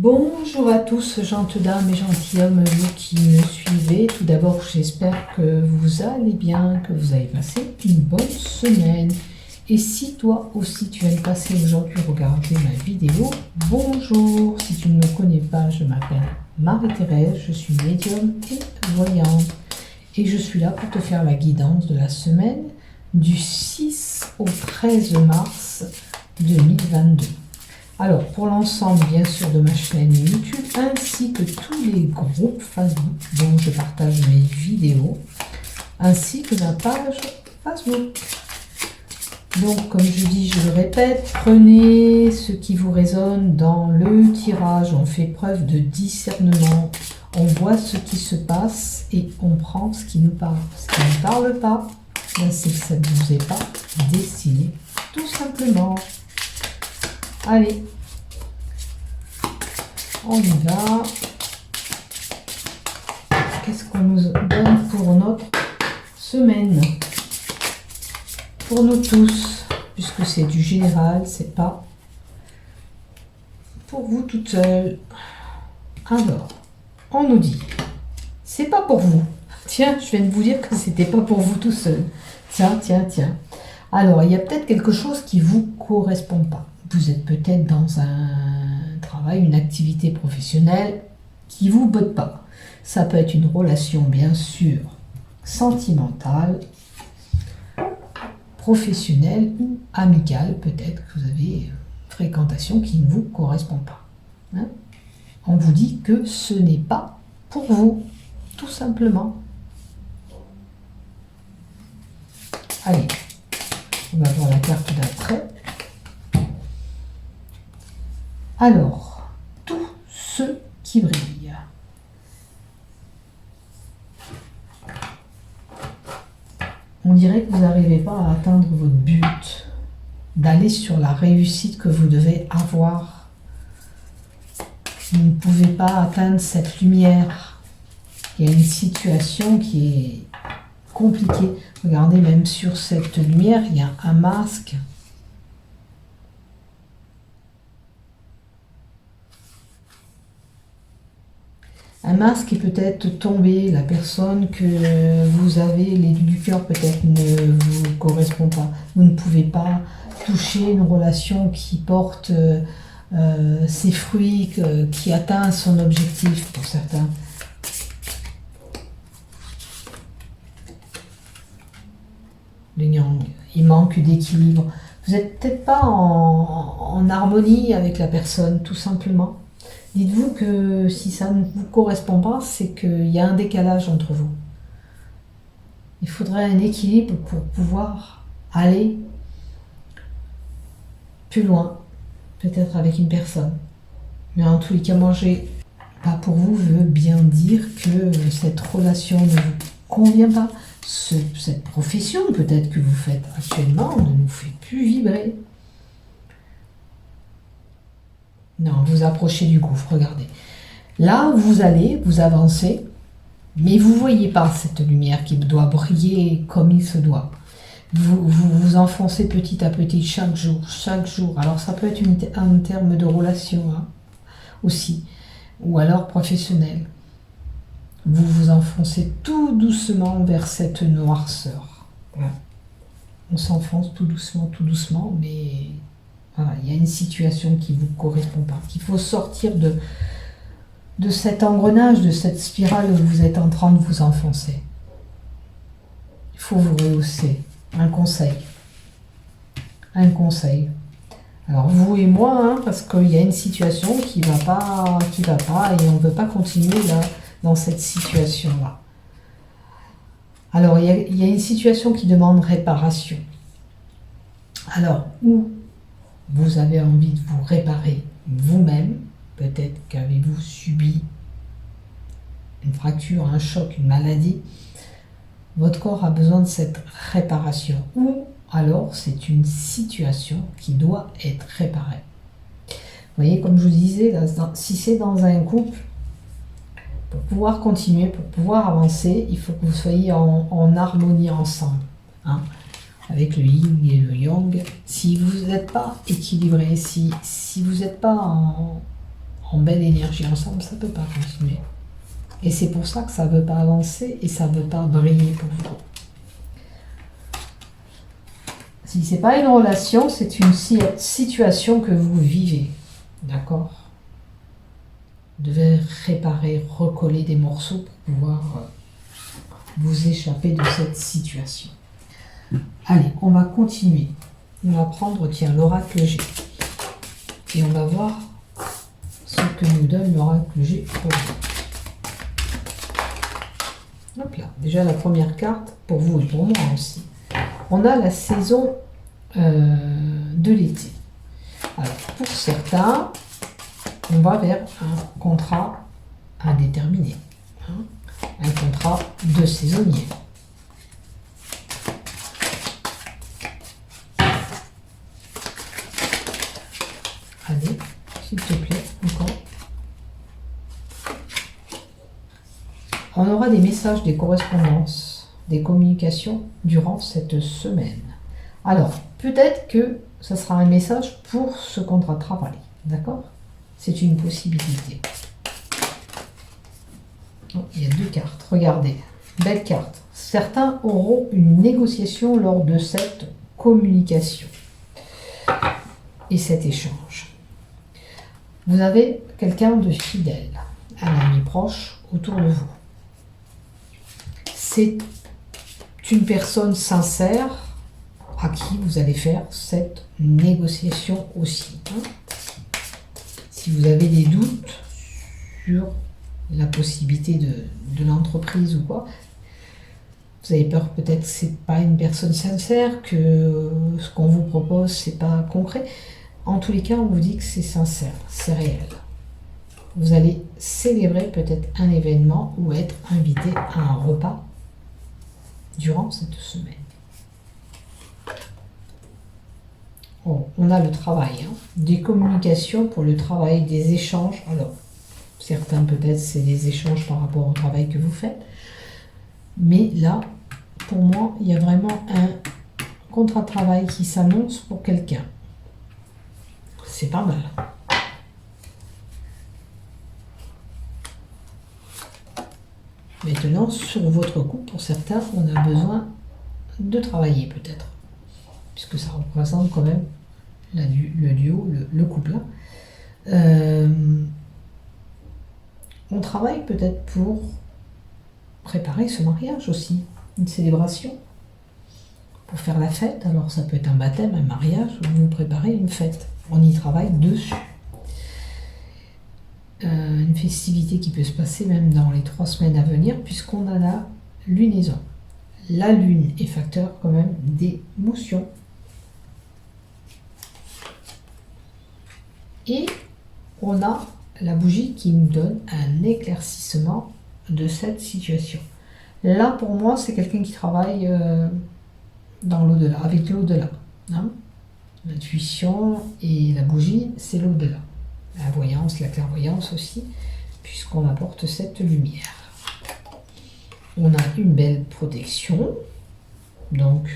Bonjour à tous, gentes dames et gentilshommes, vous qui me suivez. Tout d'abord, j'espère que vous allez bien, que vous avez passé une bonne semaine. Et si toi aussi tu viens de passer aujourd'hui regarder ma vidéo, bonjour. Si tu ne me connais pas, je m'appelle Marie-Thérèse, je suis médium et voyante. Et je suis là pour te faire la guidance de la semaine du 6 au 13 mars 2022. Alors, pour l'ensemble, bien sûr, de ma chaîne YouTube, ainsi que tous les groupes Facebook dont je partage mes vidéos, ainsi que ma page Facebook. Donc, comme je dis, je le répète, prenez ce qui vous résonne dans le tirage. On fait preuve de discernement. On voit ce qui se passe et on prend ce qui nous parle. Ce qui ne parle pas, c'est que ça ne vous est pas destiné, tout simplement. Allez, on y va. Qu'est-ce qu'on nous donne pour notre semaine? Pour nous tous, puisque c'est du général, c'est pas pour vous toute seule. Alors, on nous dit, c'est pas pour vous. Tiens, je viens de vous dire que c'était pas pour vous tout seul. Tiens. Alors, il y a peut-être quelque chose qui vous correspond pas. Vous êtes peut-être dans un travail, une activité professionnelle qui vous botte pas. Ça peut être une relation, bien sûr, sentimentale, professionnelle ou amicale. Peut-être que vous avez une fréquentation qui ne vous correspond pas. Hein? On vous dit que ce n'est pas pour vous, tout simplement. Allez, on va voir la carte d'après. Alors, tous ceux qui brillent. On dirait que vous n'arrivez pas à atteindre votre but, d'aller sur la réussite que vous devez avoir. Vous ne pouvez pas atteindre cette lumière. Il y a une situation qui est compliquée. Regardez, même sur cette lumière, il y a un masque. Un masque est peut-être tombé, la personne que vous avez, l'élu du cœur peut-être ne vous correspond pas. Vous ne pouvez pas toucher une relation qui porte ses fruits, qui atteint son objectif pour certains. Le yang, il manque d'équilibre. Vous n'êtes peut-être pas en harmonie avec la personne, tout simplement. Dites-vous que si ça ne vous correspond pas, c'est qu'il y a un décalage entre vous. Il faudrait un équilibre pour pouvoir aller plus loin, peut-être avec une personne. Mais en tous les cas, moi, pas pour vous, veut bien dire que cette relation ne vous convient pas. Cette profession peut-être que vous faites actuellement ne vous fait plus vibrer. Non, vous approchez du gouffre, regardez. Là, vous allez, vous avancez, mais vous ne voyez pas cette lumière qui doit briller comme il se doit. Vous enfoncez petit à petit, chaque jour. Alors, ça peut être en termes de relation aussi, ou alors professionnel. Vous vous enfoncez tout doucement vers cette noirceur. Voilà. On s'enfonce tout doucement, mais... Voilà, il y a une situation qui ne vous correspond pas. Il faut sortir de cet engrenage, de cette spirale où vous êtes en train de vous enfoncer. Il faut vous rehausser. Un conseil. Alors vous et moi, parce qu'il y a une situation qui va pas et on ne peut pas continuer là, dans cette situation-là. Alors il y a une situation qui demande réparation. Alors, où vous avez envie de vous réparer vous-même, peut-être qu'avez-vous subi une fracture, un choc, une maladie, votre corps a besoin de cette réparation, ou alors c'est une situation qui doit être réparée. Vous voyez, comme je vous disais, là, si c'est dans un couple, pour pouvoir continuer, pour pouvoir avancer, il faut que vous soyez en harmonie ensemble. Hein, avec le yin et le yang. Si vous n'êtes pas équilibré, si vous n'êtes pas en belle énergie ensemble, ça ne peut pas continuer. Et c'est pour ça que ça ne veut pas avancer et ça ne veut pas briller pour vous. Si ce n'est pas une relation, c'est une situation que vous vivez. D'accord? Vous devez réparer, recoller des morceaux pour pouvoir vous échapper de cette situation. Allez, on va continuer. On va prendre, tiens, l'oracle G. Et on va voir ce que nous donne l'oracle G pour vous. Hop là, déjà la première carte, pour vous et pour moi aussi. On a la saison de l'été. Alors, pour certains, on va vers un contrat indéterminé. Un contrat de saisonnier. Allez, s'il te plaît, encore. On aura des messages, des correspondances, des communications durant cette semaine. Alors, peut-être que ça sera un message pour ce contrat de travail. D'accord? C'est une possibilité. Oh, il y a deux cartes. Regardez, belle carte. Certains auront une négociation lors de cette communication et cet échange. Vous avez quelqu'un de fidèle, un ami proche autour de vous. C'est une personne sincère à qui vous allez faire cette négociation aussi. Si vous avez des doutes sur la possibilité de l'entreprise ou quoi, vous avez peur peut-être que c'est pas une personne sincère, que ce qu'on vous propose c'est pas concret. En tous les cas, on vous dit que c'est sincère, c'est réel. Vous allez célébrer peut-être un événement ou être invité à un repas durant cette semaine. Bon, on a le travail, des communications pour le travail, des échanges. Alors, certains peut-être c'est des échanges par rapport au travail que vous faites. Mais là, pour moi, il y a vraiment un contrat de travail qui s'annonce pour quelqu'un. C'est pas mal. Maintenant, sur votre couple, pour certains, on a besoin de travailler peut-être. Puisque ça représente quand même le duo, le couple. On travaille peut-être pour préparer ce mariage aussi, une célébration, pour faire la fête. Alors ça peut être un baptême, un mariage, ou vous préparez une fête. On y travaille dessus. Une festivité qui peut se passer même dans les 3 semaines à venir, puisqu'on a la lunaison. La lune est facteur quand même d'émotion. Et on a la bougie qui nous donne un éclaircissement de cette situation. Là, pour moi, c'est quelqu'un qui travaille dans l'au-delà, avec l'au-delà. L'intuition et la bougie, c'est l'au-delà. La voyance, la clairvoyance aussi, puisqu'on apporte cette lumière. On a une belle protection, donc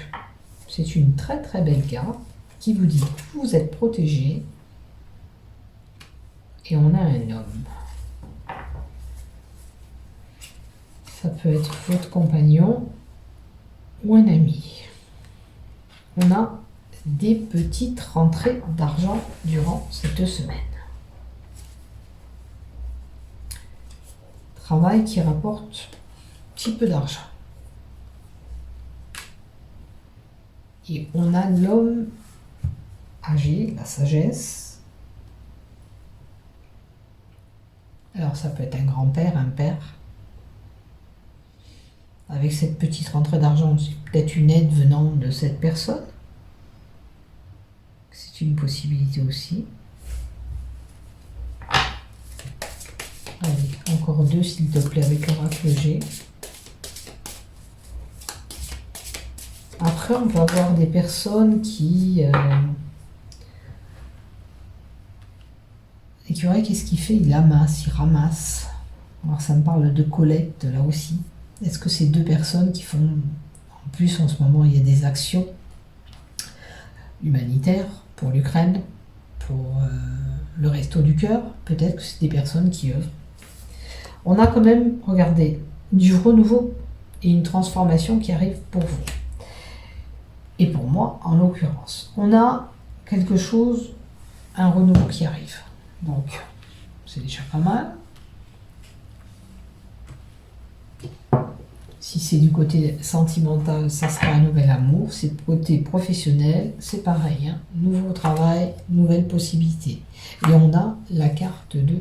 c'est une très très belle carte qui vous dit que vous êtes protégé. Et on a un homme. Ça peut être votre compagnon ou un ami. On a des petites rentrées d'argent durant cette semaine. Travail qui rapporte un petit peu d'argent. Et on a l'homme âgé, la sagesse. Alors ça peut être un grand-père, un père. Avec cette petite rentrée d'argent, c'est peut-être une aide venant de cette personne. C'est une possibilité aussi. Allez, encore 2 s'il te plaît avec l'oracle G. Après, on peut avoir des personnes qui... L'écureuil, qu'est-ce qu'il fait? Il amasse, il ramasse. Alors ça me parle de collecte là aussi. Est-ce que c'est 2 personnes qui font... En plus, en ce moment, il y a des actions humanitaires pour l'Ukraine, pour le resto du cœur, peut-être que c'est des personnes qui œuvrent. On a quand même, regardez, du renouveau et une transformation qui arrive pour vous. Et pour moi, en l'occurrence, on a quelque chose, un renouveau qui arrive. Donc, c'est déjà pas mal. Si c'est du côté sentimental, ça sera un nouvel amour. C'est du côté professionnel, c'est pareil. Hein. Nouveau travail, nouvelles possibilités. Et on a la carte de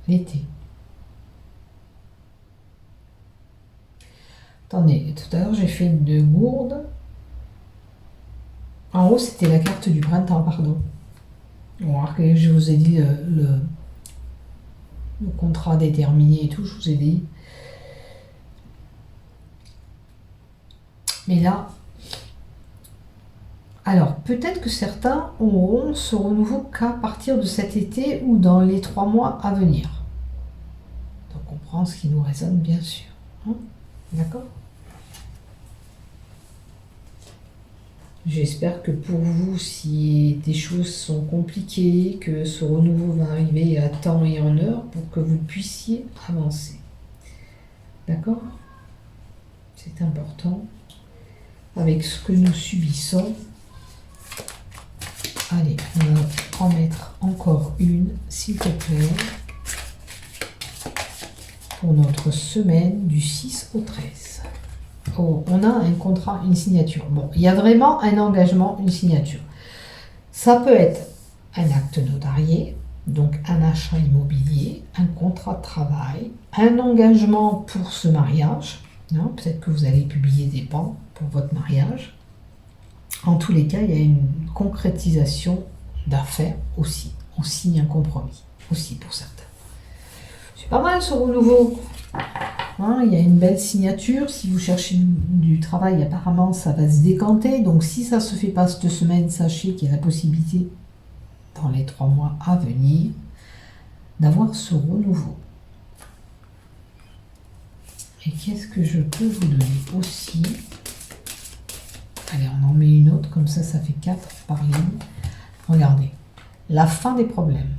l'été. Attendez, tout à l'heure j'ai fait une gourde. En haut, c'était la carte du printemps, pardon. Bon, alors que je vous ai dit le contrat déterminé et tout, je vous ai dit. Mais là, alors peut-être que certains auront ce renouveau qu'à partir de cet été ou dans les 3 mois à venir. Donc on prend ce qui nous résonne, bien sûr. Hein, d'accord ? J'espère que pour vous, si des choses sont compliquées, que ce renouveau va arriver à temps et en heure pour que vous puissiez avancer. D'accord ? C'est important. Avec ce que nous subissons. Allez, on va en mettre encore une, s'il te plaît, pour notre semaine du 6 au 13. Oh, on a un contrat, une signature. Bon, il y a vraiment un engagement, une signature. Ça peut être un acte notarié, donc un achat immobilier, un contrat de travail, un engagement pour ce mariage. Hein, peut-être que vous allez publier des bans pour votre mariage. En tous les cas, il y a une concrétisation d'affaires aussi. On signe un compromis aussi pour certains. C'est pas mal ce renouveau. Hein, il y a une belle signature. Si vous cherchez du travail, apparemment, ça va se décanter. Donc, si ça ne se fait pas cette semaine, sachez qu'il y a la possibilité, dans les 3 mois à venir, d'avoir ce renouveau. Et qu'est-ce que je peux vous donner aussi? Allez, on en met une autre, comme ça, ça fait 4 par ligne. Regardez, la fin des problèmes.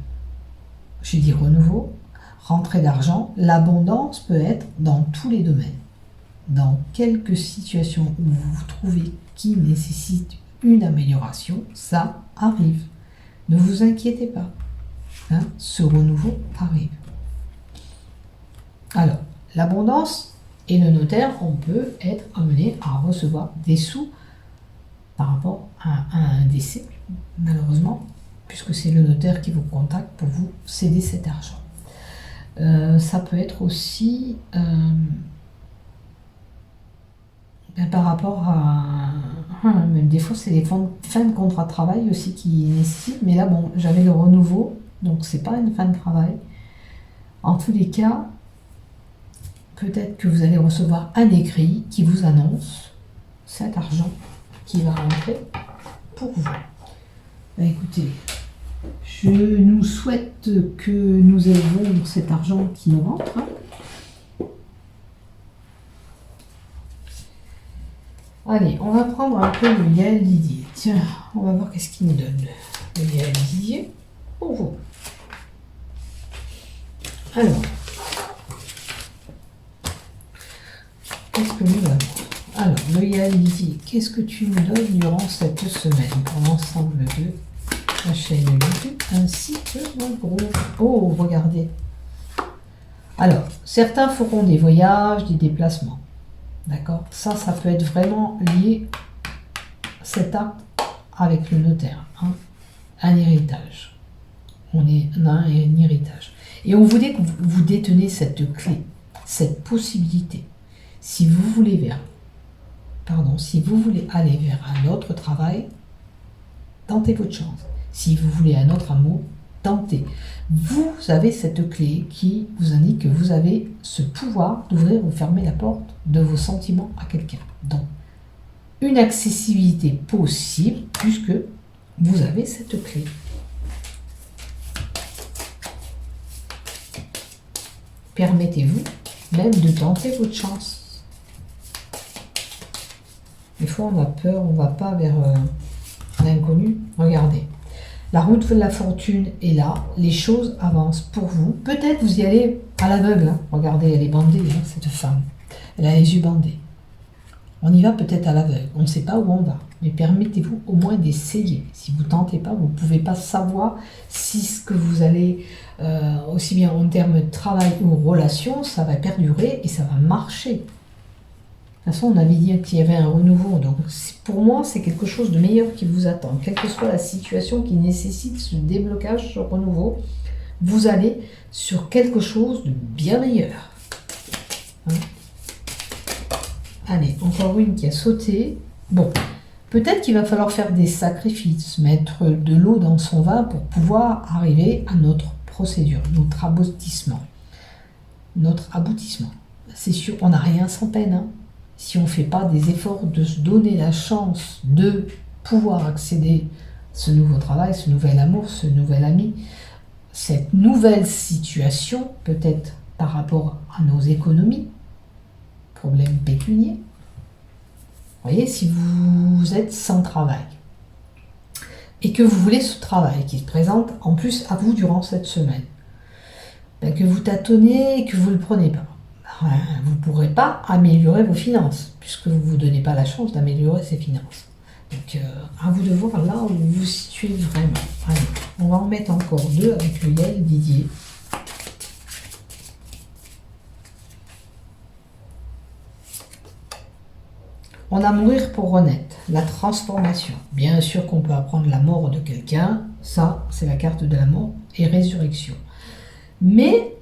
J'ai dit renouveau, rentrée d'argent. L'abondance peut être dans tous les domaines. Dans quelques situations où vous vous trouvez qui nécessitent une amélioration, ça arrive. Ne vous inquiétez pas. Hein, ce renouveau arrive. Alors, l'abondance et le notaire, on peut être amené à recevoir des sous par rapport à un décès, malheureusement, puisque c'est le notaire qui vous contacte pour vous céder cet argent. Ça peut être aussi par rapport à... même des fois, c'est les fins de contrat de travail aussi qui nécessitent, mais là, bon, j'avais le renouveau, donc c'est pas une fin de travail. En tous les cas, peut-être que vous allez recevoir un écrit qui vous annonce cet argent qui va rentrer pour vous. Ben, écoutez, je nous souhaite que nous ayons cet argent qui nous rentre. Allez, on va prendre un peu le Yael Didier. Tiens, on va voir qu'est-ce qu'il nous donne. Le Yael Didier pour vous. Alors, qu'est-ce que nous avons? Alors, le Yael Didier, qu'est-ce que tu nous donnes durant cette semaine pour l'ensemble de la chaîne YouTube ainsi que le groupe? Oh, regardez. Alors, certains feront des voyages, des déplacements. D'accord? Ça peut être vraiment lié, cet acte, avec le notaire. Hein? Un héritage. On a un héritage. Et on voulait que vous détenez cette clé, cette possibilité. Si vous voulez aller vers un autre travail, tentez votre chance. Si vous voulez un autre amour, tentez. Vous avez cette clé qui vous indique que vous avez ce pouvoir d'ouvrir ou fermer la porte de vos sentiments à quelqu'un. Donc, une accessibilité possible puisque vous avez cette clé. Permettez-vous même de tenter votre chance. Des fois, on a peur, on ne va pas vers l'inconnu. Regardez. La route de la fortune est là, les choses avancent pour vous. Peut-être vous y allez à l'aveugle. Hein. Regardez, elle est bandée, hein, cette femme. Elle a les yeux bandés. On y va peut-être à l'aveugle. On ne sait pas où on va. Mais permettez-vous au moins d'essayer. Si vous ne tentez pas, vous ne pouvez pas savoir si ce que vous allez, aussi bien en termes de travail ou relation, ça va perdurer et ça va marcher. De toute façon, on avait dit qu'il y avait un renouveau. Donc, pour moi, c'est quelque chose de meilleur qui vous attend. Quelle que soit la situation qui nécessite ce déblocage, ce renouveau, vous allez sur quelque chose de bien meilleur. Hein? Allez, encore une qui a sauté. Bon, peut-être qu'il va falloir faire des sacrifices, mettre de l'eau dans son vin pour pouvoir arriver à notre procédure, notre aboutissement. C'est sûr, on n'a rien sans peine. Hein. Si on ne fait pas des efforts de se donner la chance de pouvoir accéder à ce nouveau travail, ce nouvel amour, ce nouvel ami, cette nouvelle situation, peut-être par rapport à nos économies, problème pécunier. Vous voyez, si vous êtes sans travail et que vous voulez ce travail qui se présente en plus à vous durant cette semaine, ben que vous tâtonnez et que vous ne le prenez pas, vous ne pourrez pas améliorer vos finances puisque vous ne vous donnez pas la chance d'améliorer ces finances. Donc, à vous de voir là où vous vous situez vraiment. Allez, on va en mettre encore 2 avec le Yael Didier. On a mourir pour renaître, la transformation. Bien sûr qu'on peut apprendre la mort de quelqu'un, ça c'est la carte de la mort et résurrection. Mais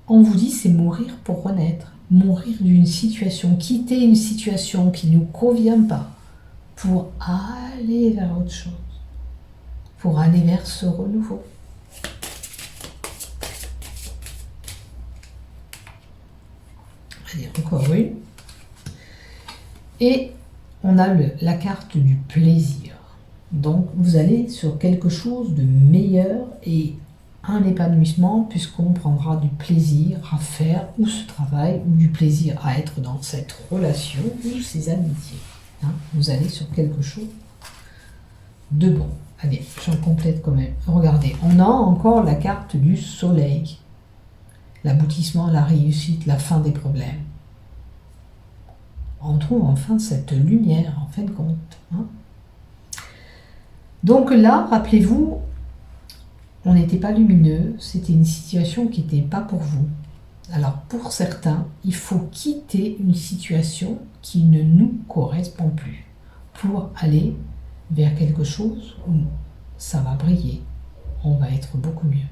on vous dit c'est mourir pour renaître, mourir d'une situation, quitter une situation qui ne nous convient pas pour aller vers autre chose, pour aller vers ce renouveau. Allez, encore une. Et on a la carte du plaisir. Donc vous allez sur quelque chose de meilleur et un épanouissement puisqu'on prendra du plaisir à faire ou ce travail ou du plaisir à être dans cette relation ou ces amitiés. Hein, vous allez sur quelque chose de bon. Allez, j'en complète quand même. Regardez, on a encore la carte du soleil. L'aboutissement, la réussite, la fin des problèmes. On trouve enfin cette lumière, en fin de compte. Hein. Donc là, rappelez-vous, on n'était pas lumineux, c'était une situation qui n'était pas pour vous. Alors pour certains, il faut quitter une situation qui ne nous correspond plus pour aller vers quelque chose où ça va briller, on va être beaucoup mieux.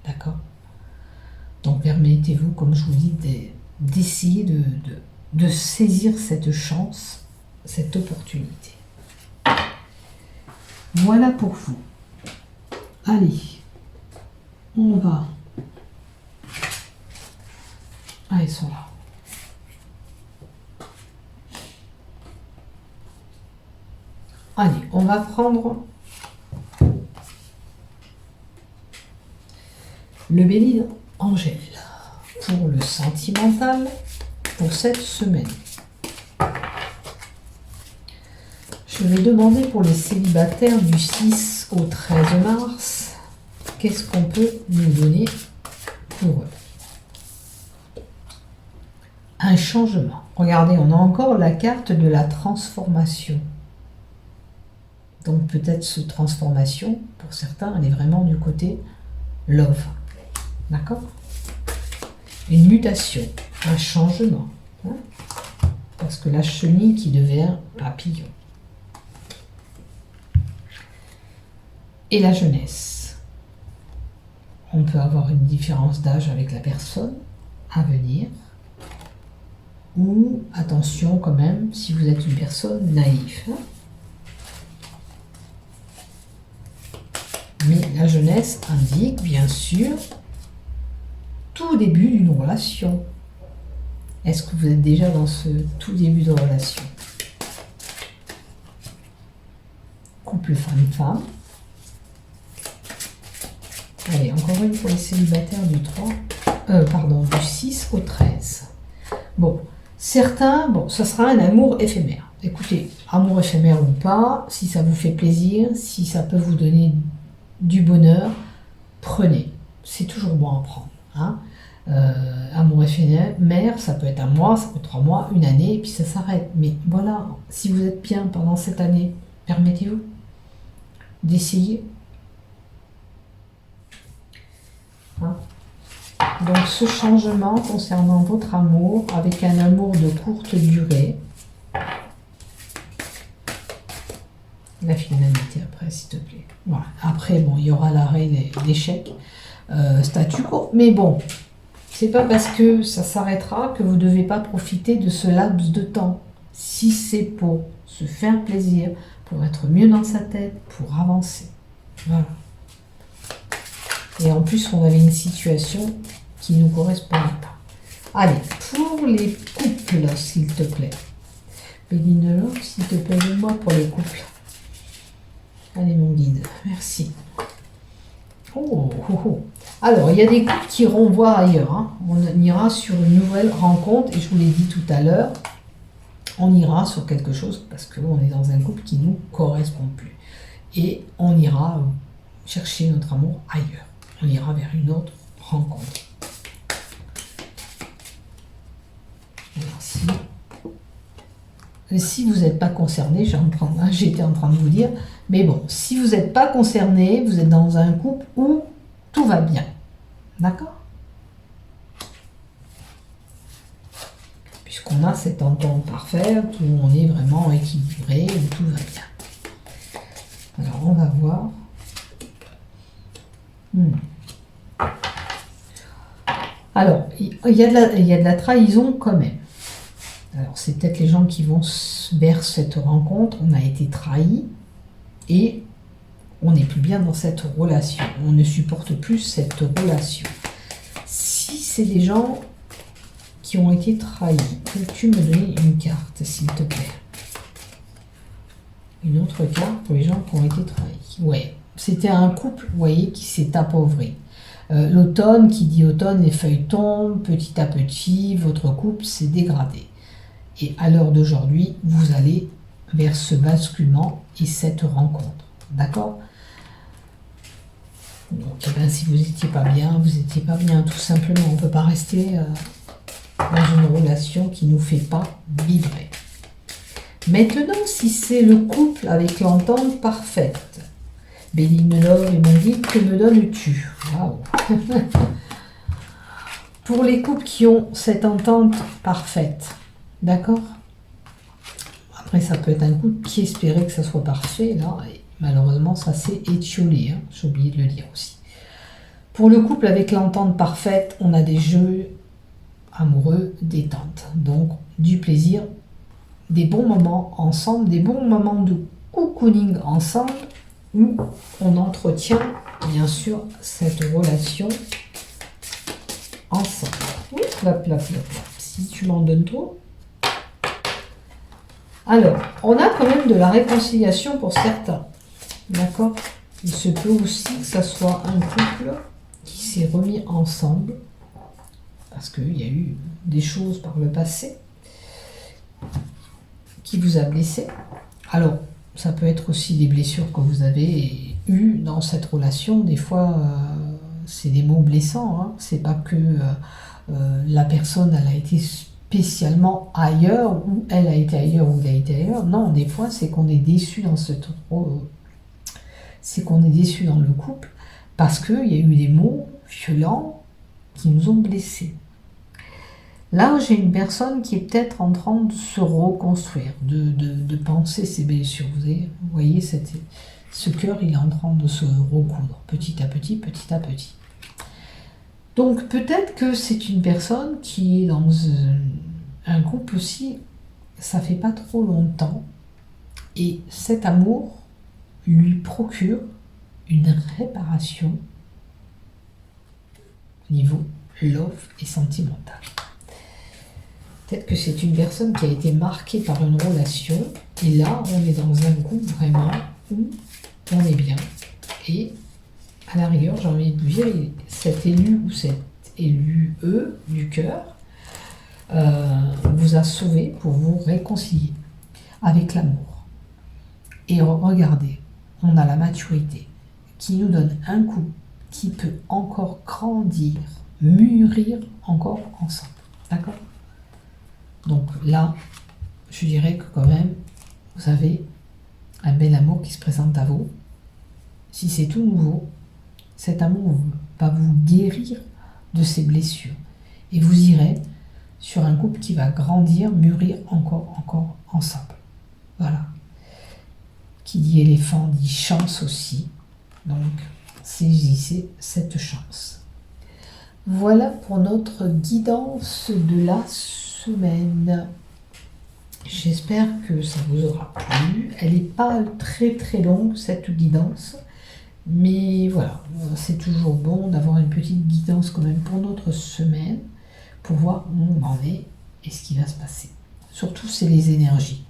D'accord? Donc permettez-vous, comme je vous dis, d'essayer de saisir cette chance, cette opportunité. Voilà pour vous. Allez, on va... Ah, ils sont là. Allez, on va prendre le bélier Angèle pour le sentimental pour cette semaine. Je vais demander pour les célibataires du 6 au 13 mars, qu'est-ce qu'on peut nous donner pour eux? Un changement. Regardez, on a encore la carte de la transformation. Donc peut-être cette transformation, pour certains, elle est vraiment du côté love. D'accord? Une mutation, un changement. Hein? Parce que la chenille qui devient papillon. Et la jeunesse. On peut avoir une différence d'âge avec la personne à venir. Ou, attention quand même, si vous êtes une personne naïve. Hein? Mais la jeunesse indique, bien sûr, tout début d'une relation. Est-ce que vous êtes déjà dans ce tout début de relation? Couple femme-femme. Allez, encore une pour les célibataires du 6 au 13. Bon, certains, ça sera un amour éphémère. Écoutez, amour éphémère ou pas, si ça vous fait plaisir, si ça peut vous donner du bonheur, prenez. C'est toujours bon à prendre. Hein. Amour éphémère, ça peut être un mois, ça peut être 3 mois, une année, et puis ça s'arrête. Mais voilà, si vous êtes bien pendant cette année, permettez-vous d'essayer. Hein. Donc ce changement concernant votre amour, avec un amour de courte durée, la finalité après, s'il te plaît. Voilà. Après, bon, il y aura l'arrêt, l'échec, statu quo, mais bon, c'est pas parce que ça s'arrêtera que vous ne devez pas profiter de ce laps de temps. Si c'est pour se faire plaisir, pour être mieux dans sa tête, pour avancer. Voilà. Et en plus, on avait une situation qui ne nous correspondait pas. Allez, pour les couples, s'il te plaît. Béline, s'il te plaît, aide-moi pour les couples. Allez, mon guide, merci. Oh, oh, oh. Alors, il y a des couples qui renvoient ailleurs. Hein. On ira sur une nouvelle rencontre, et je vous l'ai dit tout à l'heure, on ira sur quelque chose parce qu'on est dans un couple qui ne nous correspond plus. Et on ira chercher notre amour ailleurs. On ira vers une autre rencontre. Merci. Et si vous n'êtes pas concerné, j'étais en train de vous dire, mais bon, si vous n'êtes pas concerné, vous êtes dans un couple où tout va bien. D'accord? Puisqu'on a cette entente parfaite, où on est vraiment équilibré, où tout va bien. Alors, on va voir. Alors, il y a de la trahison quand même. Alors, c'est peut-être les gens qui vont vers cette rencontre. On a été trahis et on n'est plus bien dans cette relation. On ne supporte plus cette relation. Si c'est des gens qui ont été trahis, peux-tu me donner une carte, s'il te plaît? Une autre carte pour les gens qui ont été trahis. Ouais, c'était un couple, vous voyez, qui s'est appauvri. L'automne, qui dit automne, les feuilles tombent, petit à petit, votre couple s'est dégradé. Et à l'heure d'aujourd'hui, vous allez vers ce basculement et cette rencontre. D'accord? Donc, eh bien, si vous n'étiez pas bien, vous n'étiez pas bien, tout simplement. On ne peut pas rester dans une relation qui ne nous fait pas vibrer. Maintenant, si c'est le couple avec l'entente parfaite, Béline Love et mon guide, que me donnes-tu? Waouh. Pour les couples qui ont cette entente parfaite, d'accord? Après, ça peut être un couple qui espérait que ça soit parfait, là, et malheureusement, ça s'est étiolé, hein. J'ai oublié de le dire aussi. Pour le couple avec l'entente parfaite, on a des jeux amoureux détente, donc du plaisir, des bons moments ensemble, des bons moments de cocooning ensemble, où on entretient, bien sûr, cette relation ensemble. Oui, plap, plap, plap, plap. Si tu m'en donnes trop. Alors, on a quand même de la réconciliation pour certains. D'accord? Il se peut aussi que ça soit un couple qui s'est remis ensemble, parce qu'il y a eu des choses par le passé qui vous a blessé. Alors, ça peut être aussi des blessures que vous avez eues dans cette relation. Des fois, c'est des mots blessants. Hein. C'est pas que la personne, elle a été spécialement ailleurs, ou elle a été ailleurs, ou il a été ailleurs. Non, des fois, c'est qu'on est déçu dans c'est qu'on est déçu dans le couple parce qu'il y a eu des mots violents qui nous ont blessés. Là, j'ai une personne qui est peut-être en train de se reconstruire, de penser ses blessures. Vous voyez, ce cœur, il est en train de se recoudre, petit à petit, petit à petit. Donc, peut-être que c'est une personne qui est dans un couple aussi, ça fait pas trop longtemps, et cet amour lui procure une réparation au niveau love et sentimental. Peut-être que c'est une personne qui a été marquée par une relation, et là, on est dans un couple vraiment où on est bien. Et à la rigueur, j'ai envie de dire, cet élu ou cet élu du cœur vous a sauvé pour vous réconcilier avec l'amour. Et regardez, on a la maturité qui nous donne un couple qui peut encore grandir, mûrir encore ensemble. D'accord? Donc là, je dirais que quand même, vous avez un bel amour qui se présente à vous. Si c'est tout nouveau, cet amour va vous guérir de ces blessures. Et vous irez sur un couple qui va grandir, mûrir encore ensemble. Voilà. Qui dit éléphant dit chance aussi. Donc, saisissez cette chance. Voilà pour notre guidance de la semaine. J'espère que ça vous aura plu. Elle n'est pas très longue, cette guidance. Mais voilà, c'est toujours bon d'avoir une petite guidance quand même pour notre semaine, pour voir où on en est et ce qui va se passer. Surtout, c'est les énergies.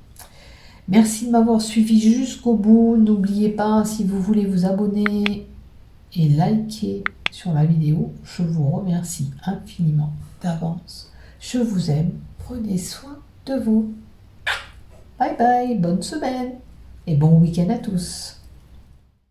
Merci de m'avoir suivi jusqu'au bout. N'oubliez pas, si vous voulez vous abonner et liker sur la vidéo, je vous remercie infiniment d'avance. Je vous aime. Prenez soin de vous. Bye bye, bonne semaine et bon week-end à tous.